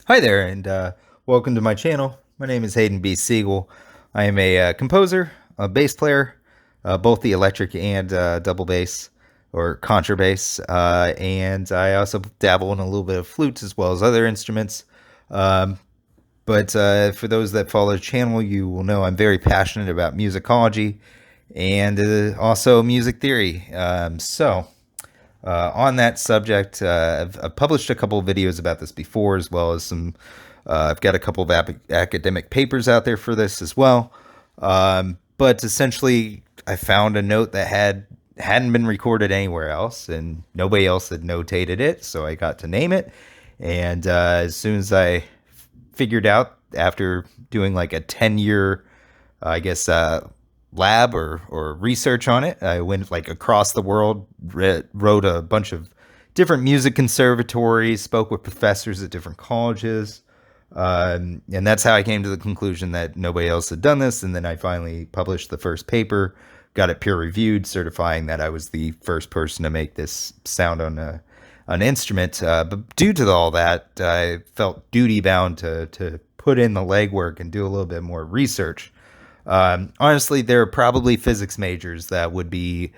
Hi there, and welcome to my channel. My name is Hayden B. Siegel. I am a composer, a bass player, both the electric and double bass or contrabass, and I also dabble in a little bit of flutes as well as other instruments. Um, but for those that follow the channel, you will know I'm very passionate about musicology and also music theory. On that subject, I've published a couple of videos about this before, as well as some. I've got a couple of academic papers out there for this as well. But essentially, I found a note that hadn't been recorded anywhere else, and nobody else had notated it, so I got to name it. And as soon as I figured out after doing like a 10-year, I guess, lab or research on it. I went like across the world, wrote a bunch of different music conservatories, spoke with professors at different colleges. And that's how I came to the conclusion that nobody else had done this. And then I finally published the first paper, got it peer reviewed, certifying that I was the first person to make this sound on an instrument. But due to all that, I felt duty bound to put in the legwork and do a little bit more research. Honestly, there are probably physics majors that would be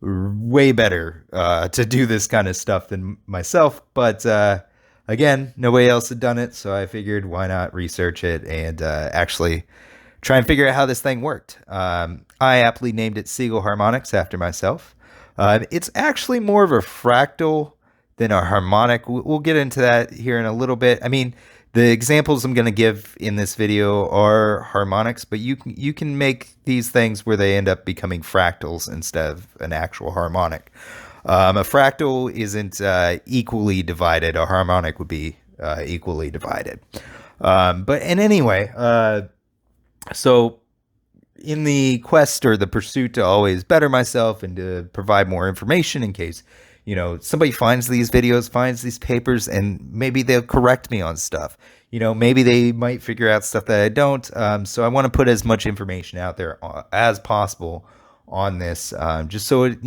way better to do this kind of stuff than myself. But again, nobody else had done it, so I figured why not research it and actually try and figure out how this thing worked. I aptly named it Siegel Harmonics after myself. It's actually more of a fractal than a harmonic. We'll get into that here in a little bit. I mean, the examples I'm going to give in this video are harmonics, but you can make these things where they end up becoming fractals instead of an actual harmonic. A fractal isn't equally divided. A harmonic would be equally divided. But in anyway, so in the quest or the pursuit to always better myself and to provide more information in case somebody finds these videos, finds these papers, and maybe they'll correct me on stuff. Maybe they might figure out stuff that I don't. So I want to put as much information out there as possible on this, just so it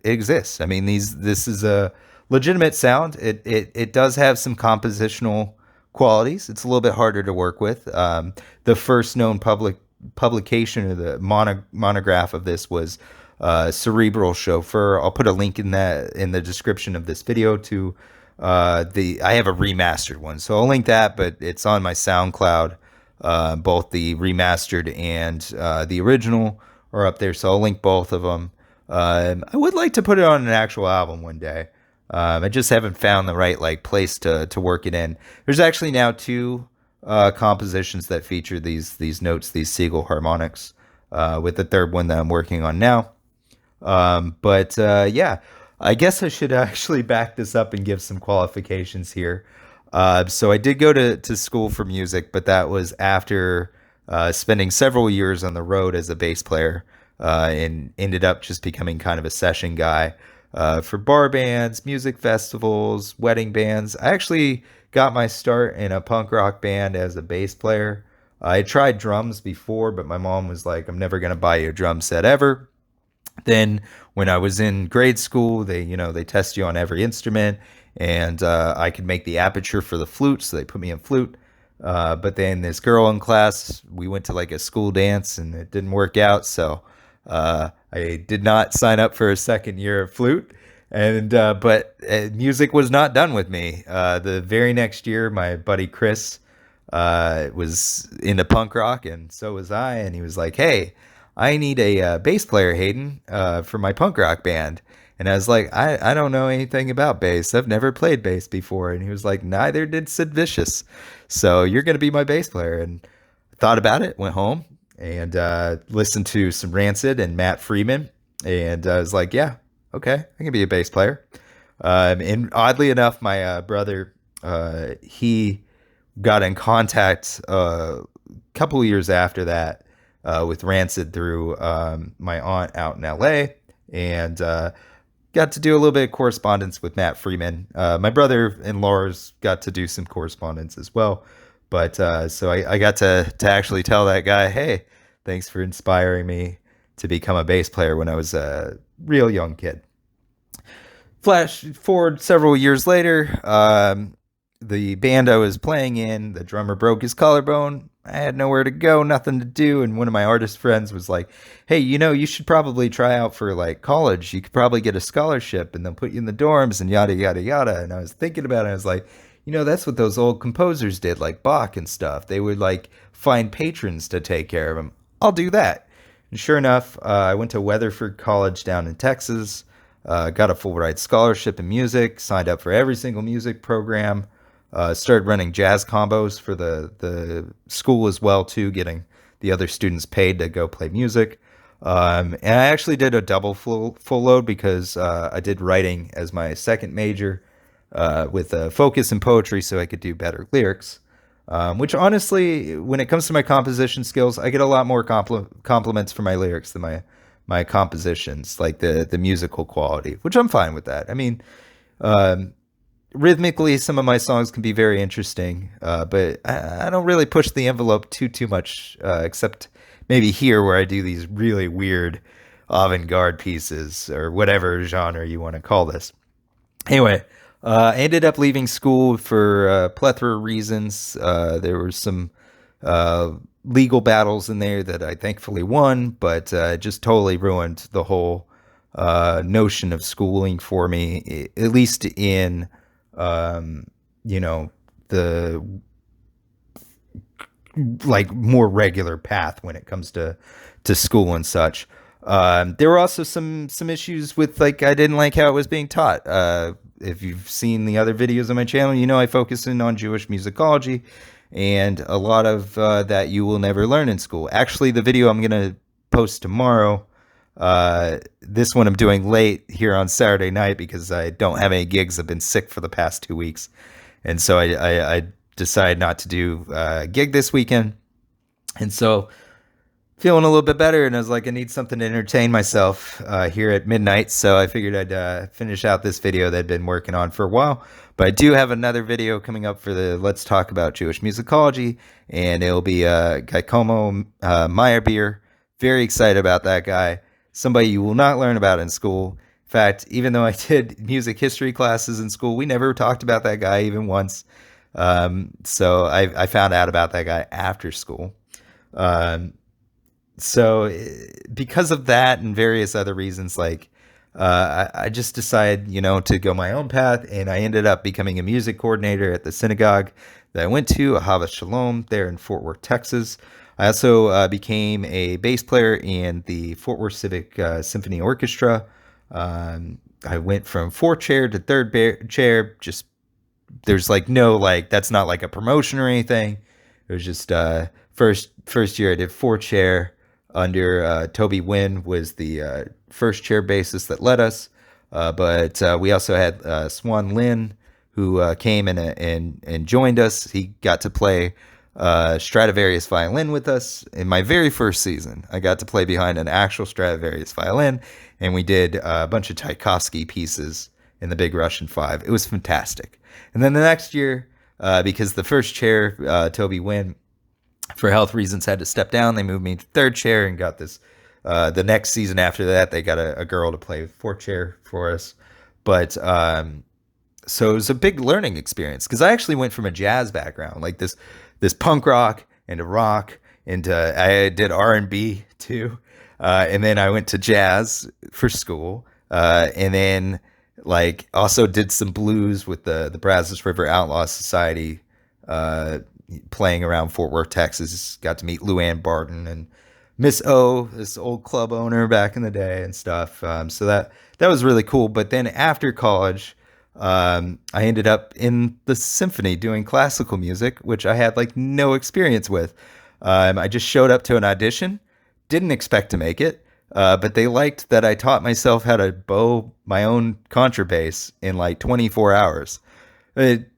exists. I mean, this is a legitimate sound. It does have some compositional qualities. It's a little bit harder to work with. The first known publication or the monograph of this was Cerebral Chauffeur. I'll put a link in the description of this video to I have a remastered one, so I'll link that, but it's on my SoundCloud. Both the remastered and the original are up there, so I'll link both of them. I would like to put it on an actual album one day. I just haven't found the right place to work it in. There's actually now two compositions that feature these notes, these Siegel harmonics, with the third one that I'm working on now. But yeah, I guess I should actually back this up and give some qualifications here. So I did go to school for music, but that was after spending several years on the road as a bass player, and ended up just becoming kind of a session guy for bar bands, music festivals, wedding bands. I actually got my start in a punk rock band as a bass player. I tried drums before, but my mom was like, "I'm never gonna buy you a drum set ever." Then when I was in grade school, they test you on every instrument, and I could make the aperture for the flute, so they put me in flute. But then this girl in class, we went to like a school dance, and it didn't work out, so I did not sign up for a second year of flute. And but music was not done with me. The very next year, my buddy Chris was into punk rock, and so was I. And he was like, "Hey, I need a bass player, Hayden, for my punk rock band." And I was like, I don't know anything about bass. I've never played bass before. And he was like, neither did Sid Vicious. So you're going to be my bass player. And I thought about it, went home and listened to some Rancid and Matt Freeman. And I was like, yeah, okay, I can be a bass player. And oddly enough, my brother, he got in contact a couple of years after that with Rancid through my aunt out in LA, and got to do a little bit of correspondence with Matt Freeman. My brother and Laura's got to do some correspondence as well. But so I got to actually tell that guy, hey, thanks for inspiring me to become a bass player when I was a real young kid. Flash forward several years later, the band I was playing in, the drummer broke his collarbone. I had nowhere to go, nothing to do, and one of my artist friends was like, "Hey, you should probably try out for like college. You could probably get a scholarship, and they'll put you in the dorms and yada yada yada." And I was thinking about it. I was like, that's what those old composers did, like Bach and stuff. They would like find patrons to take care of them. I'll do that. And sure enough, I went to Weatherford College down in Texas. Got a full ride scholarship in music. Signed up for every single music program. Started running jazz combos for the school as well too, getting the other students paid to go play music. And I actually did a double full load because I did writing as my second major with a focus in poetry, so I could do better lyrics. Which honestly, when it comes to my composition skills, I get a lot more compliments for my lyrics than my compositions, like the musical quality, which I'm fine with that. I mean, um, rhythmically, some of my songs can be very interesting, but I don't really push the envelope too much, except maybe here where I do these really weird avant-garde pieces or whatever genre you want to call this. Anyway, I ended up leaving school for a plethora of reasons. There were some uh, legal battles in there that I thankfully won, but it just totally ruined the whole notion of schooling for me, at least in um, you know, the like more regular path when it comes to school and such. There were also some issues with like I didn't like how it was being taught. If you've seen the other videos on my channel, I focus in on Jewish musicology, and a lot of that you will never learn in school. Actually, the video I'm gonna post tomorrow. This one I'm doing late here on Saturday night because I don't have any gigs. I've been sick for the past 2 weeks, and so I decided not to do a gig this weekend. And so feeling a little bit better, and I was like, I need something to entertain myself here at midnight. So I figured I'd finish out this video that I'd been working on for a while. But I do have another video coming up for the Let's Talk About Jewish Musicology, and it'll be Giacomo Meyerbeer. Very excited about that guy. Somebody you will not learn about in school. In fact, even though I did music history classes in school, we never talked about that guy even once. So I found out about that guy after school. Um, because of that and various other reasons, like I just decided, to go my own path, and I ended up becoming a music coordinator at the synagogue that I went to, Ahava Shalom, there in Fort Worth, Texas. I also became a bass player in the Fort Worth Civic Symphony Orchestra. I went from fourth chair to third chair. Just there's like no like that's not like a promotion or anything. It was just first year I did fourth chair under Toby Wynn was the first chair bassist that led us. But we also had Swan Lin, who came and joined us. He got to play Stradivarius violin with us in my very first season. I got to play behind an actual Stradivarius violin, and we did a bunch of Tchaikovsky pieces in the Big Russian Five. It was fantastic. And then the next year, because the first chair, Toby Wynn, for health reasons had to step down, they moved me to third chair and got this. The next season after that, they got a girl to play fourth chair for us. But so it was a big learning experience because I actually went from a jazz background, like this punk rock into rock, into I did R&B too, and then I went to jazz for school, and then like also did some blues with the Brazos River Outlaw Society, playing around Fort Worth, Texas. Got to meet Luann Barton and Miss O, this old club owner back in the day and stuff. So that was really cool. But then after college, I ended up in the symphony doing classical music, which I had like no experience with. I just showed up to an audition, didn't expect to make it, but they liked that I taught myself how to bow my own contrabass in like 24 hours.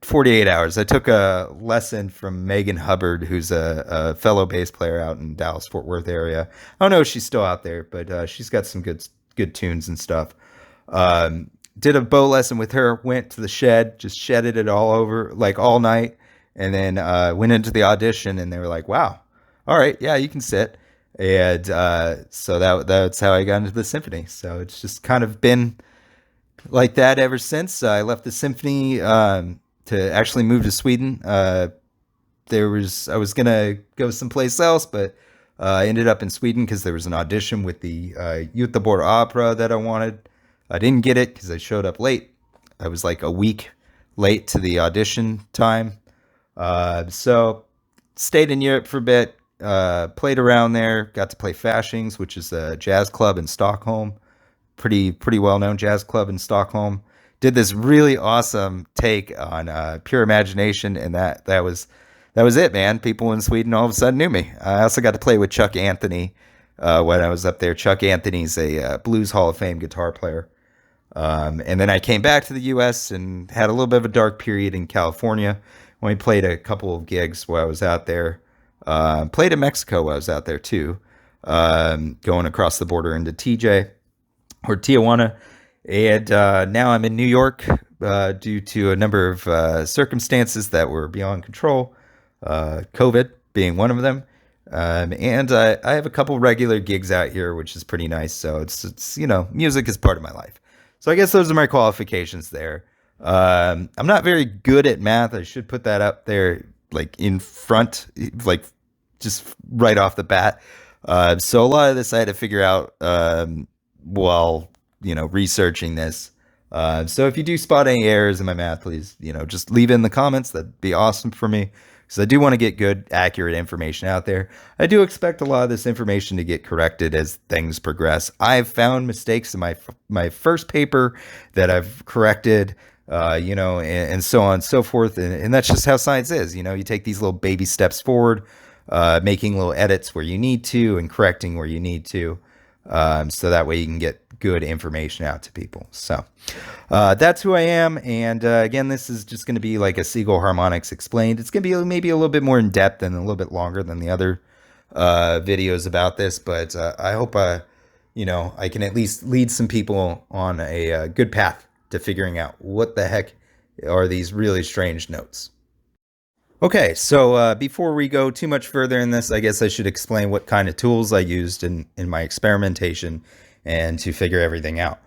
48 hours. I took a lesson from Megan Hubbard, who's a fellow bass player out in Dallas Fort Worth area. I don't know if she's still out there, but she's got some good tunes and stuff. Did a bow lesson with her. Went to the shed, just shedded it all over like all night, and then went into the audition, and they were like, "Wow, all right, yeah, you can sit." And so that's how I got into the symphony. So it's just kind of been like that ever since. I left the symphony to actually move to Sweden. I was gonna go someplace else, but I ended up in Sweden because there was an audition with the Göteborg Opera that I wanted. I didn't get it because I showed up late. I was like a week late to the audition time. So stayed in Europe for a bit, played around there, got to play Fashings, which is a jazz club in Stockholm, pretty well known jazz club in Stockholm. Did this really awesome take on Pure Imagination, and that was it, man. People in Sweden all of a sudden knew me. I also got to play with Chuck Anthony when I was up there. Chuck Anthony's a Blues Hall of Fame guitar player. And then I came back to the U.S. and had a little bit of a dark period in California when we played a couple of gigs while I was out there. Played in Mexico while I was out there too, going across the border into TJ or Tijuana. And now I'm in New York due to a number of circumstances that were beyond control, COVID being one of them. And I have a couple regular gigs out here, which is pretty nice. So it's music is part of my life. So I guess those are my qualifications there. I'm not very good at math. I should put that up there, like in front, like just right off the bat. So a lot of this I had to figure out while researching this. So if you do spot any errors in my math, please just leave it in the comments. That'd be awesome for me, because I do want to get good, accurate information out there. I do expect a lot of this information to get corrected as things progress. I've found mistakes in my first paper that I've corrected, and so on and so forth. And that's just how science is. You take these little baby steps forward, making little edits where you need to and correcting where you need to. So that way you can get good information out to people. So that's who I am. And again, this is just going to be like a Siegel Harmonics Explained. It's going to be maybe a little bit more in depth and a little bit longer than the other videos about this. But I hope I can at least lead some people on a good path to figuring out what the heck are these really strange notes. Okay, so before we go too much further in this, I guess I should explain what kind of tools I used in my experimentation and to figure everything out.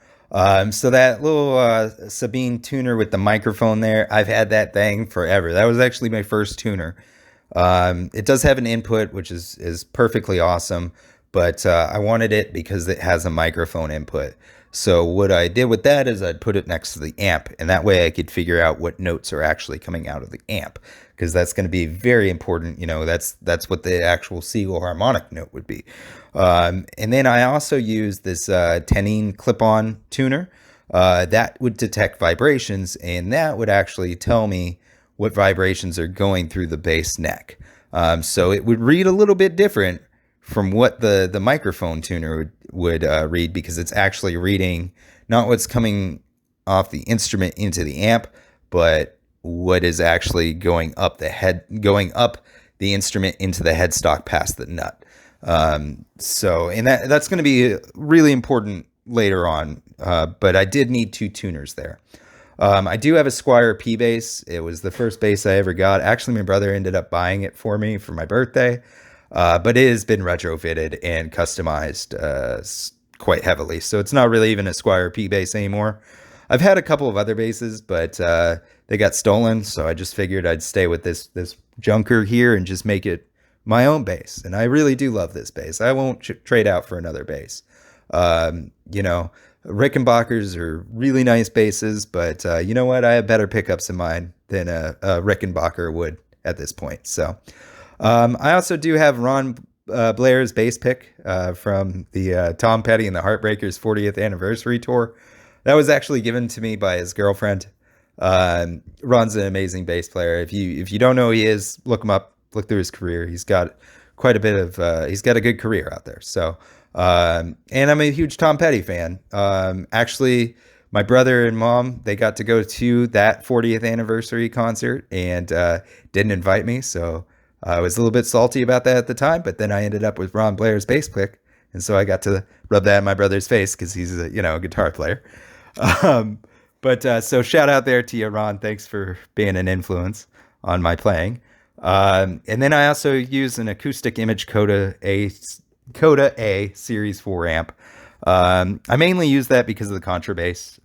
So that little Sabine tuner with the microphone there, I've had that thing forever. That was actually my first tuner. It does have an input, which is perfectly awesome, but I wanted it because it has a microphone input. So what I did with that is I'd put it next to the amp, and that way I could figure out what notes are actually coming out of the amp, because that's going to be very important. That's what the actual Siegel harmonic note would be. And then I also used this Tenin clip-on tuner that would detect vibrations, and that would actually tell me what vibrations are going through the bass neck. So it would read a little bit different from what the microphone tuner would read, because it's actually reading not what's coming off the instrument into the amp, but what is actually going up the instrument into the headstock past the nut. So that's going to be really important later on. But I did need two tuners there. I do have a Squier P bass. It was the first bass I ever got. Actually, my brother ended up buying it for me for my birthday. But it has been retrofitted and customized quite heavily. So it's not really even a Squier P bass anymore. I've had a couple of other basses, but they got stolen. So I just figured I'd stay with this junker here and just make it my own bass. And I really do love this bass. I won't trade out for another bass. Rickenbackers are really nice basses, but you know what? I have better pickups in mine than a Rickenbacker would at this point. So I also do have Ron Blair's bass pick from the Tom Petty and the Heartbreakers 40th anniversary tour. That was actually given to me by his girlfriend. Ron's an amazing bass player. If you don't know who he is, look him up. Look through his career. He's got quite a bit of he's got a good career out there. So and I'm a huge Tom Petty fan. Actually, my brother and mom, they got to go to that 40th anniversary concert and didn't invite me. So I was a little bit salty about that at the time, but then I ended up with Ron Blair's bass pick. And so I got to rub that in my brother's face because he's a guitar player. So shout out there to you, Ron. Thanks for being an influence on my playing. And then I also use an acoustic image Coda A Series 4 amp. I mainly use that because of the contrabass,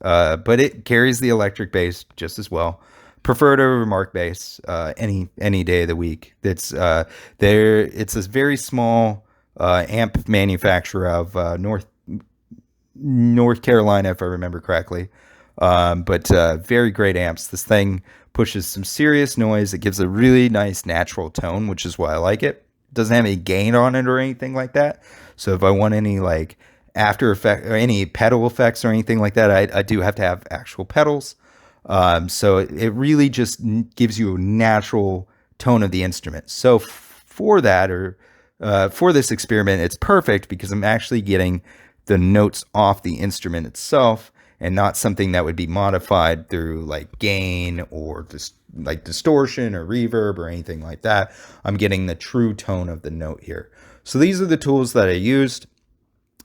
but it carries the electric bass just as well. prefer it over mark bass any day of the week. It's there. It's a very small amp manufacturer of North Carolina, if I remember correctly. But very great amps. This thing pushes some serious noise. It gives a really nice natural tone, which is why I like it. It doesn't have any gain on it or anything like that. So if I want any like after effect or any pedal effects or anything like that, I do have to have actual pedals. So it really just gives you a natural tone of the instrument. So for that, or for this experiment, it's perfect because I'm actually getting the notes off the instrument itself and not something that would be modified through like gain or just like distortion or reverb or anything like that. I'm getting the true tone of the note here. So these are the tools that I used.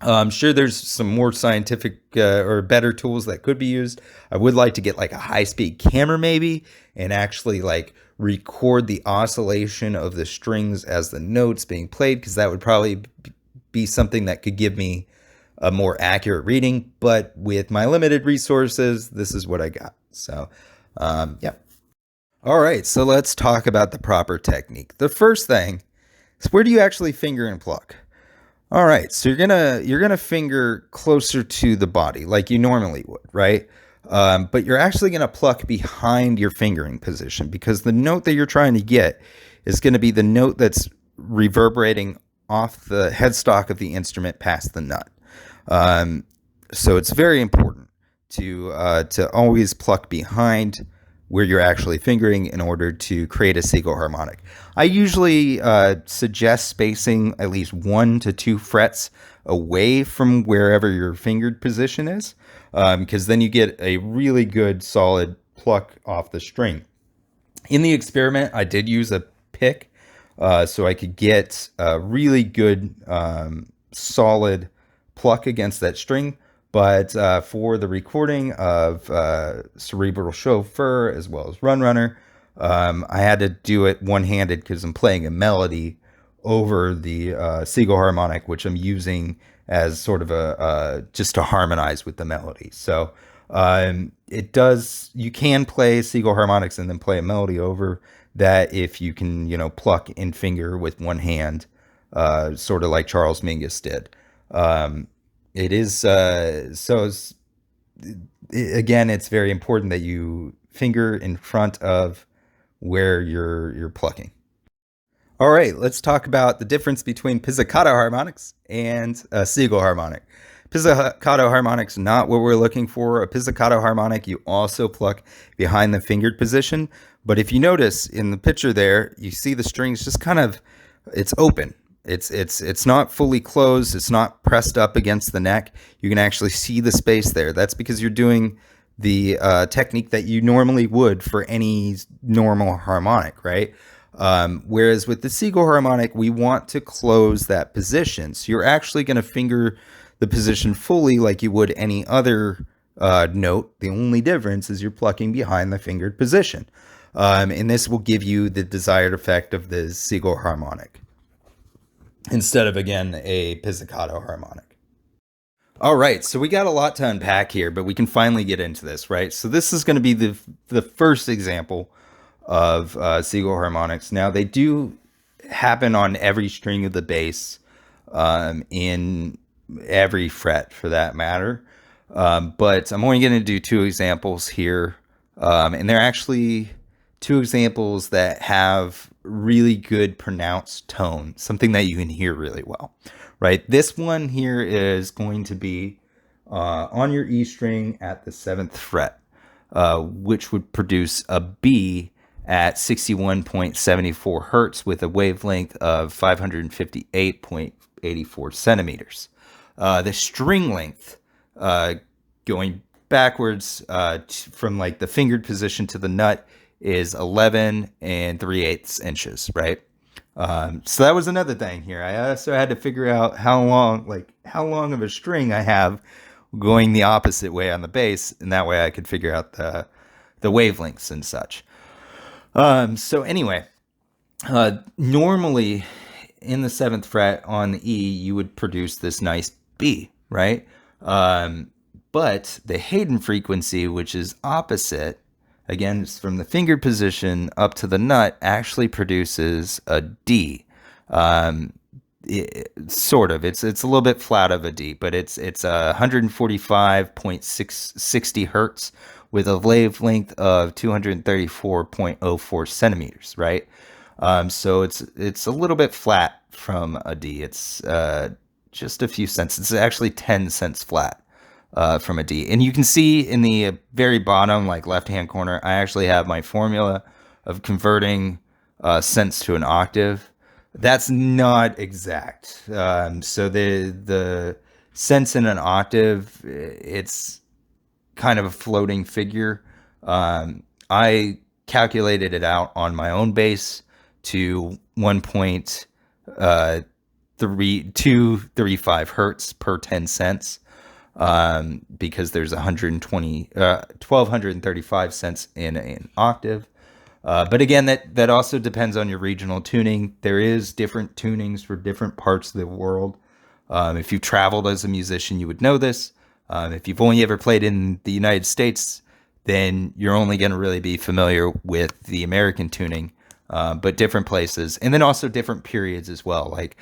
I'm sure there's some more scientific or better tools that could be used. I would like to get like a high-speed camera maybe and actually like record the oscillation of the strings as the notes being played, because that would probably be something that could give me a more accurate reading. But with my limited resources, this is what I got. So yeah. All right, so let's talk about the proper technique. The first thing is, where do you actually finger and pluck? All right, so you're gonna finger closer to the body like you normally would, right? But you're actually gonna pluck behind your fingering position, because the note that you're trying to get is gonna be the note that's reverberating off the headstock of the instrument past the nut. So it's very important to always pluck behind where you're actually fingering in order to create a Seagull harmonic. I usually suggest spacing at least 1 to 2 frets away from wherever your fingered position is, because then you get a really good solid pluck off the string. In the experiment, I did use a pick so I could get a really good solid pluck against that string. But for the recording of Cerebral Chauffeur as well as Run Runner, I had to do it one-handed because I'm playing a melody over the Seagull harmonic, which I'm using as sort of a just to harmonize with the melody. So you can play Seagull harmonics and then play a melody over that if you can, pluck and finger with one hand, sort of like Charles Mingus did. It is again, it's very important that you finger in front of where you're plucking. All right, let's talk about the difference between pizzicato harmonics and a Seagull harmonic. Pizzicato harmonics not what we're looking for. A pizzicato harmonic, you also pluck behind the fingered position, but if you notice in the picture there, you see the strings just kind of, it's open. It's not fully closed. It's not pressed up against the neck. You can actually see the space there. That's because you're doing the technique that you normally would for any normal harmonic, right? Whereas with the Seagull harmonic, we want to close that position. So you're actually going to finger the position fully like you would any other note. The only difference is you're plucking behind the fingered position. And this will give you the desired effect of the Seagull harmonic, instead of, again, a pizzicato harmonic. All right, so we got a lot to unpack here, but we can finally get into this, right? So this is going to be the first example of Seagull harmonics. Now, they do happen on every string of the bass, in every fret for that matter. But I'm only going to do 2 examples here, and they're actually 2 examples that have really good pronounced tone, something that you can hear really well, right? This one here is going to be on your E string at the 7th fret, which would produce a B at 61.74 hertz with a wavelength of 558.84 centimeters. The string length, going backwards from like the fingered position to the nut, is 11 3/8 inches, right? So that was another thing here. I also had to figure out how long of a string I have going the opposite way on the bass, and that way I could figure out the wavelengths and such. So anyway, normally in the 7th fret on the E, you would produce this nice B, right? But the Haydn frequency, which is opposite, again, it's from the fingered position up to the nut, actually produces a D. Um, sort of. It's a little bit flat of a D, but it's 145.660 hertz with a wavelength of 234.04 centimeters, right? So it's a little bit flat from a D. It's just a few cents. It's actually 10 cents flat from a D. And you can see in the very bottom, like left-hand corner, I actually have my formula of converting cents to an octave. That's not exact. So the cents in an octave, it's kind of a floating figure. I calculated it out on my own base to 1.235 hertz per 10 cents, because there's 1,235 cents in an octave. But again, that also depends on your regional tuning. There is different tunings for different parts of the world. If you've traveled as a musician, you would know this. If you've only ever played in the United States, then you're only going to really be familiar with the American tuning, but different places, and then also different periods as well. Like,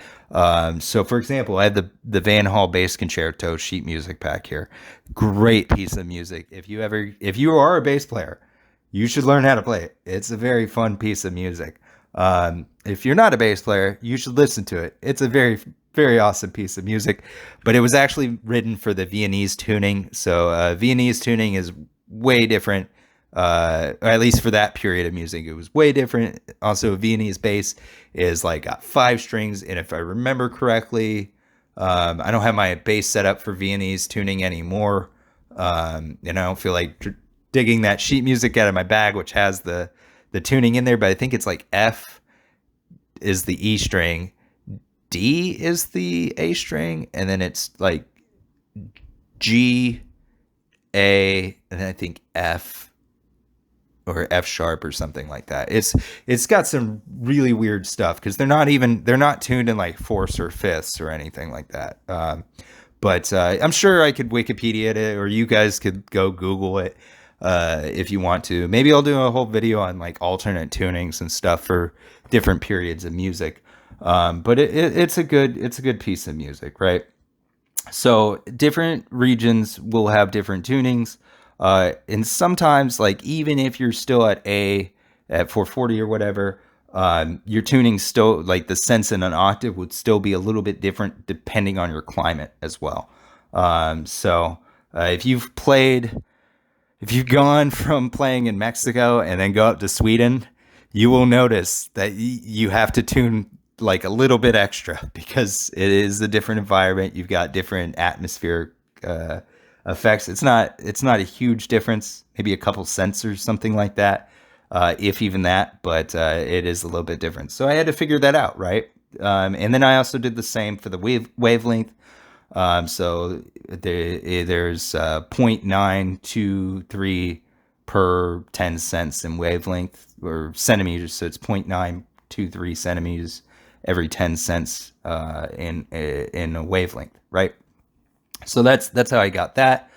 so for example, I have the Van Hall Bass Concerto sheet music pack here. Great piece of music. If you are a bass player, you should learn how to play it. It's a very fun piece of music. If you're not a bass player, you should listen to it. It's a very, very awesome piece of music, but it was actually written for the Viennese tuning. So Viennese tuning is way different, or at least for that period of music, it was way different. Also, Viennese bass is like got 5 strings, and if I remember correctly, I don't have my bass set up for Viennese tuning anymore, and I don't feel like digging that sheet music out of my bag, which has the tuning in there, but I think it's like F is the E string, D is the A string, and then it's like G, A, and then I think F or F sharp or something like that. It's got some really weird stuff because they're not tuned in like fourths or fifths or anything like that. But I'm sure I could Wikipedia it, or you guys could go Google it. If you want to. Maybe I'll do a whole video on like alternate tunings and stuff for different periods of music. But it's a good piece of music, right? So different regions will have different tunings. And sometimes, like, even if you're still at 440 or whatever, your tuning still, like the sense in an octave would still be a little bit different depending on your climate as well. So if you've gone from playing in Mexico and then go up to Sweden, you will notice that you have to tune like a little bit extra because it is a different environment. You've got different atmospheric effects. It's not a huge difference, maybe a couple cents or something like that, if even that, but it is a little bit different. So I had to figure that out, right? And then I also did the same for the wavelength. So there's 0.923 per 10 cents in wavelength, or centimeters. So it's 0.923 centimeters every 10 cents in a wavelength, right? So that's how I got that.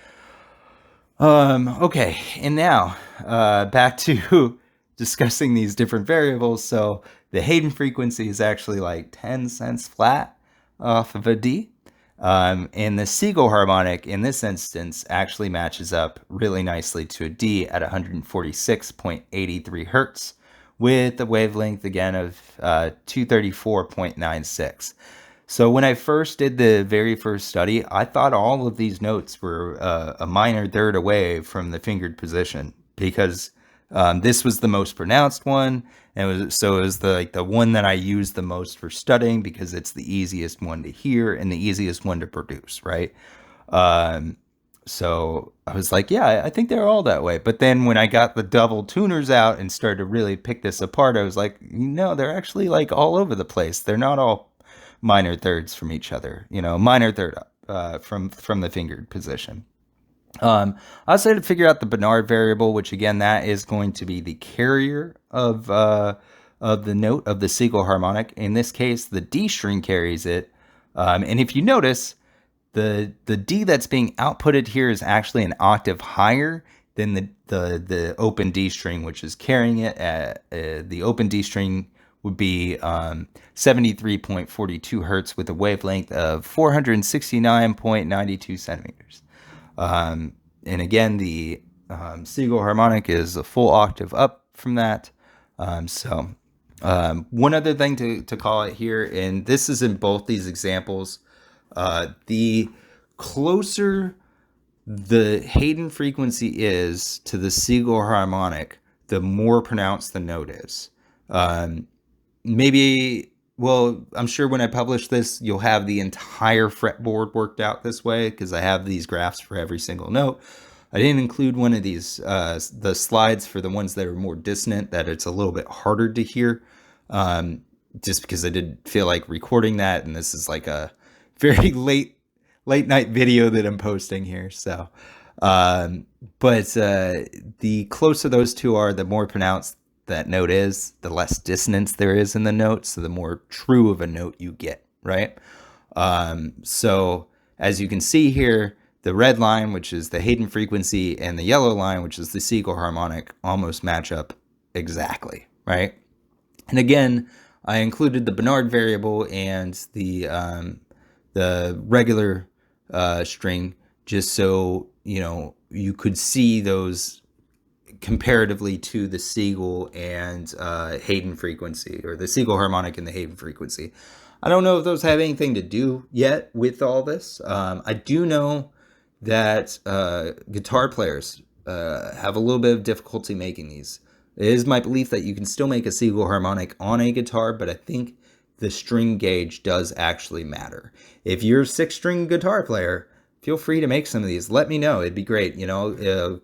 Okay, and now back to discussing these different variables. So the Haydn frequency is actually like 10 cents flat off of a D. And the Siegel harmonic in this instance actually matches up really nicely to a D at 146.83 hertz with a wavelength again of 234.96. So when I first did the very first study, I thought all of these notes were a minor third away from the fingered position because this was the most pronounced one, and it was the one that I used the most for studying because it's the easiest one to hear and the easiest one to produce, right? So I was like, yeah, I think they're all that way. But then when I got the double tuners out and started to really pick this apart, I was like, no, they're actually like all over the place. They're not all minor thirds from each other, minor third up from the fingered position. I also had to figure out the Bernard variable, which again, that is going to be the carrier of the note of the Siegel harmonic. In this case, the D string carries it. And if you notice, the D that's being outputted here is actually an octave higher then the open D string, which is carrying it at the open D string would be 73.42 hertz with a wavelength of 469.92 centimeters. And again, the Siegel harmonic is a full octave up from that. One other thing to call it here, and this is in both these examples, the closer the Haydn frequency is to the Siegel harmonic, the more pronounced the note is. Maybe, well, I'm sure when I publish this, you'll have the entire fretboard worked out this way because I have these graphs for every single note. I didn't include one of these, the slides for the ones that are more dissonant, that it's a little bit harder to hear, just because I didn't feel like recording that, and this is like a very late night video that I'm posting here. So, the closer those two are, the more pronounced that note is, the less dissonance there is in the note, so the more true of a note you get, right? So as you can see here, the red line, which is the Haydn frequency, and the yellow line, which is the Siegel harmonic, almost match up exactly, right? And again, I included the Bernard variable and the regular string, just so you could see those comparatively to the Siegel and Haydn frequency, or the Siegel harmonic and the Haydn frequency. I don't know if those have anything to do yet with all this. I do know that guitar players have a little bit of difficulty making these. It is my belief that you can still make a Siegel harmonic on a guitar, but I think the string gauge does actually matter. If you're a 6-string guitar player, feel free to make some of these. Let me know. It'd be great.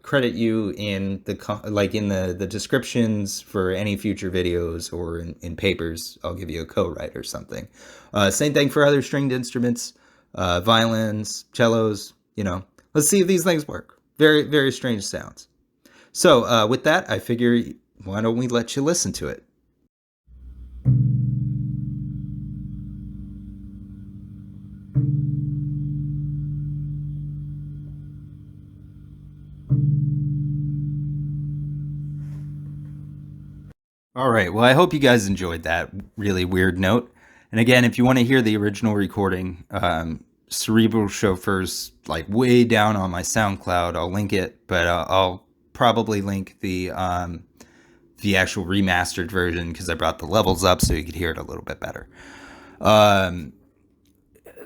Credit you in the descriptions for any future videos, or in papers. I'll give you a co-write or something. Same thing for other stringed instruments, violins, cellos. Let's see if these things work. Very, very strange sounds. So with that, I figure, why don't we let you listen to it? All right, well, I hope you guys enjoyed that really weird note. And again, if you want to hear the original recording, Cerebral Chauffeur's like way down on my SoundCloud. I'll link it, but I'll probably link the actual remastered version, because I brought the levels up so you could hear it a little bit better.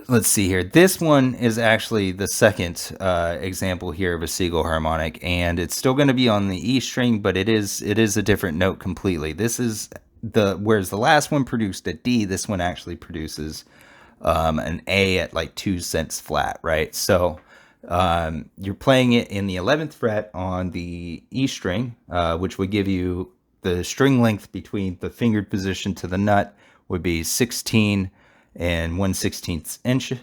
Let's see here. This one is actually the second example here of a Siegel harmonic, and it's still going to be on the E string, but it is a different note completely. This is whereas the last one produced a D, this one actually produces an A at like 2 cents flat, right? So you're playing it in the 11th fret on the E string, which would give you the string length between the fingered position to the nut would be 16 and 1/16 inch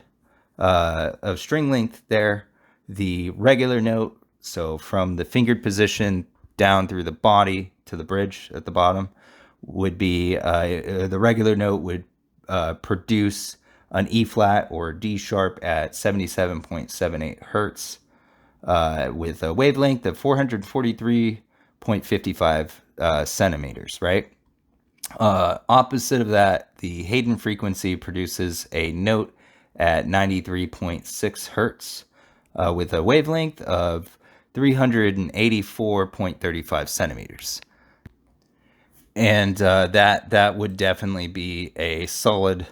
of string length there. The regular note, so from the fingered position down through the body to the bridge at the bottom, would be the regular note would produce an E flat or D sharp at 77.78 hertz with a wavelength of 443.55 centimeters, right? Opposite of that, the Haydn frequency produces a note at 93.6 hertz with a wavelength of 384.35 centimeters. And that would definitely be a solid,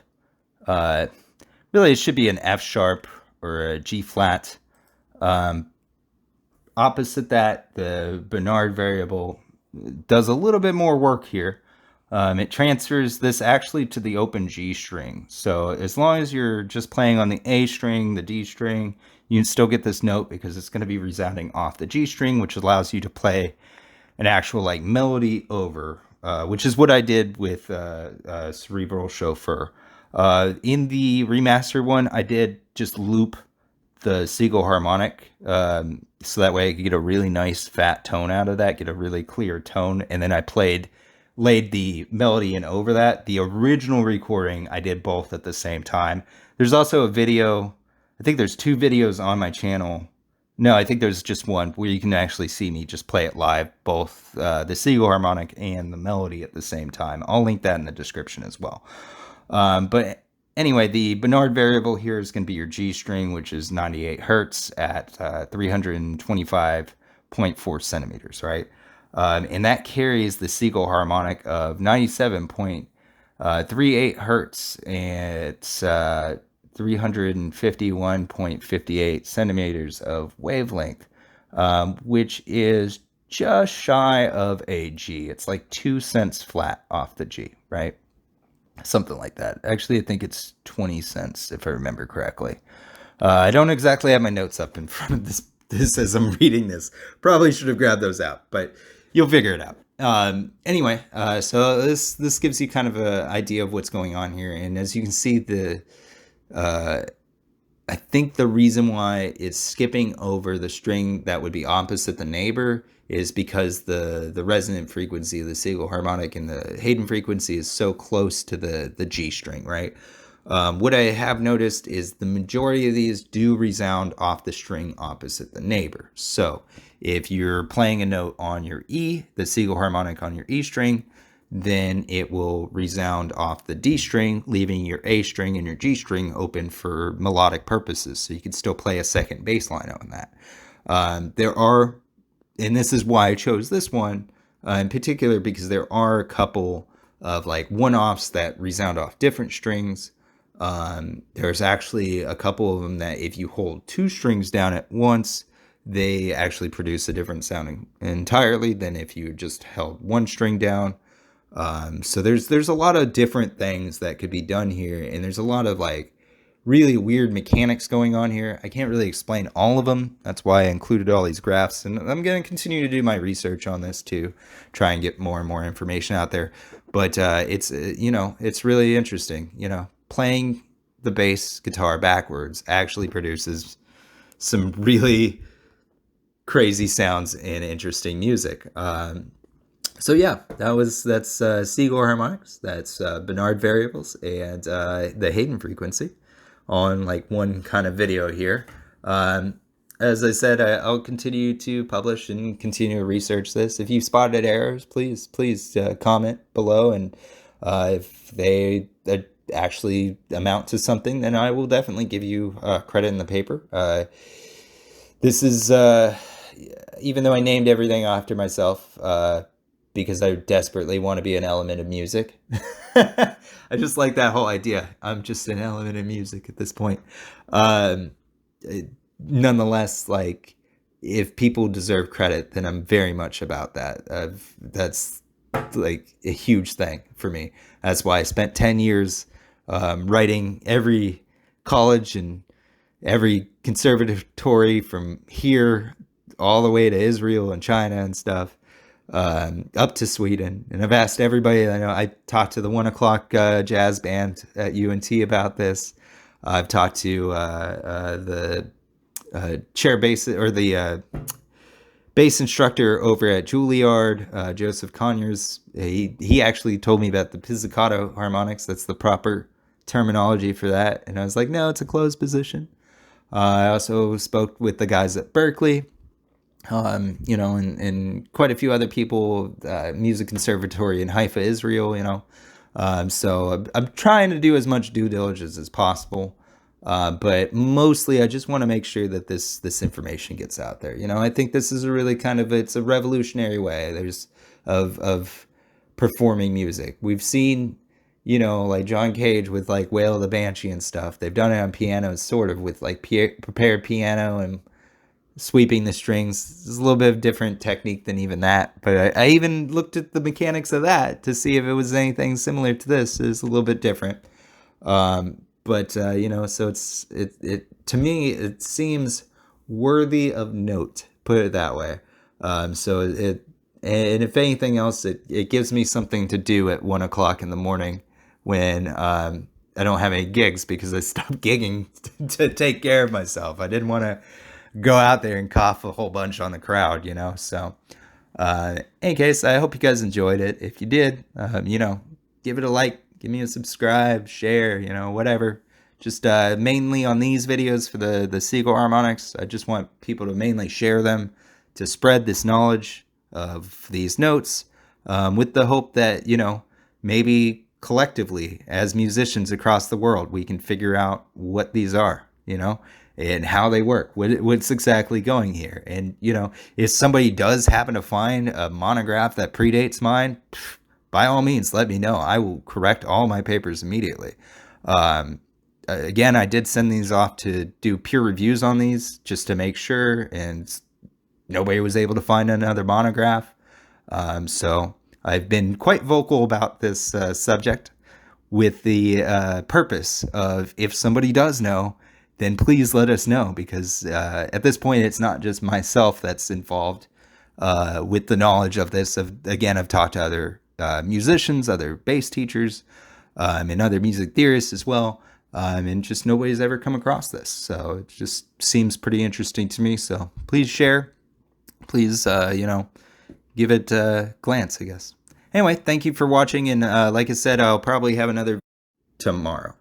really it should be an F sharp or a G flat. Opposite that, the Bernard variable does a little bit more work here. It transfers this actually to the open G string. So as long as you're just playing on the A string, the D string, you can still get this note because it's going to be resounding off the G string, which allows you to play an actual like melody over, which is what I did with Cerebral Chauffeur. In the remastered one, I did just loop the Siegel harmonic, so that way I could get a really nice fat tone out of that, get a really clear tone, and then I laid the melody in over that. The original recording, I did both at the same time. There's also a video, I think there's 2 videos on my channel No, I think there's just one where you can actually see me just play it live, both the Siegel harmonic and the melody at the same time. I'll link that in the description as well. But anyway, the Bernard variable here is going to be your G string, which is 98 hertz at 325.4 centimeters, right? And that carries the Siegel harmonic of 97.38 hertz at 351.58 centimeters of wavelength, which is just shy of a G. It's like 2 cents flat off the G, right? Something like that. Actually, I think it's 20 cents if I remember correctly. I don't exactly have my notes up in front of this as I'm reading this. Probably should have grabbed those out, but you'll figure it out. Anyway, so this gives you kind of an idea of what's going on here, and as you can see, I think the reason why it's skipping over the string that would be opposite the neighbor is because the resonant frequency of the Siegel harmonic and the Haydn frequency is so close to the G string, right? What I have noticed is the majority of these do resound off the string opposite the neighbor. So if you're playing a note on your E, the Siegel harmonic on your E string, then it will resound off the D string, leaving your A string and your G string open for melodic purposes. So you can still play a second bass line on that. There are, and this is why I chose this one in particular, because there are a couple of like one-offs that resound off different strings. There's actually a couple of them that if you hold two strings down at once, they actually produce a different sounding entirely than if you just held one string down. So there's a lot of different things that could be done here, and there's a lot of like really weird mechanics going on here. I can't really explain all of them. That's why I included all these graphs, and I'm going to continue to do my research on this to try and get more and more information out there. But it's really interesting. Playing the bass guitar backwards actually produces some really crazy sounds and interesting music. So yeah, that's Siegel harmonics, that's Bernard variables, and the Haydn frequency on like one kind of video here. As I said, I'll continue to publish and continue to research this. If you spotted errors, please comment below, and if they actually amount to something, then I will definitely give you credit in the paper. This is, even though I named everything after myself, because I desperately want to be an element of music. I just like that whole idea. I'm just an element of music at this point. Nonetheless, like, if people deserve credit, then I'm very much about that. That's like a huge thing for me. That's why I spent 10 years writing every college and every conservatory from here all the way to Israel and China and stuff. Up to Sweden, and I've asked everybody I know. I talked to the 1 O'Clock jazz band at UNT about this. I've talked to the chair bass or the bass instructor over at Juilliard, Joseph Conyers. He actually told me about the pizzicato harmonics. That's the proper terminology for that, and I was like, no, it's a closed position. I also spoke with the guys at Berkeley. And quite a few other people, music conservatory in Haifa, Israel, so I'm trying to do as much due diligence as possible. But mostly I just want to make sure that this information gets out there. I think this is a really it's a revolutionary way of performing music. We've seen, like John Cage with like Wail of the Banshee and stuff. They've done it on piano sort of with like prepared piano and sweeping the strings. Is a little bit of different technique than even that, but I even looked at the mechanics of that to see if it was anything similar to this. It's a little bit different, so it to me it seems worthy of note, put it that way. And if anything else, it gives me something to do at 1 o'clock in the morning when I don't have any gigs, because I stopped gigging to take care of myself. I didn't want to go out there and cough a whole bunch on the crowd, So, in any case, I hope you guys enjoyed it. If you did, give it a like, give me a subscribe, share, whatever. just mainly on these videos for the Siegel harmonics. I just want people to mainly share them to spread this knowledge of these notes, with the hope that, maybe collectively as musicians across the world, we can figure out what these are, and how they work, what's exactly going here. And, if somebody does happen to find a monograph that predates mine, by all means, let me know. I will correct all my papers immediately. Again, I did send these off to do peer reviews on these just to make sure, and nobody was able to find another monograph. So I've been quite vocal about this subject, with the purpose of, if somebody does know, then please let us know, because at this point it's not just myself that's involved with the knowledge of this. I've talked to other musicians, other bass teachers, and other music theorists as well, and just nobody's ever come across this. So it just seems pretty interesting to me. So please share, please give it a glance, I guess. Anyway, thank you for watching, and like I said, I'll probably have another tomorrow.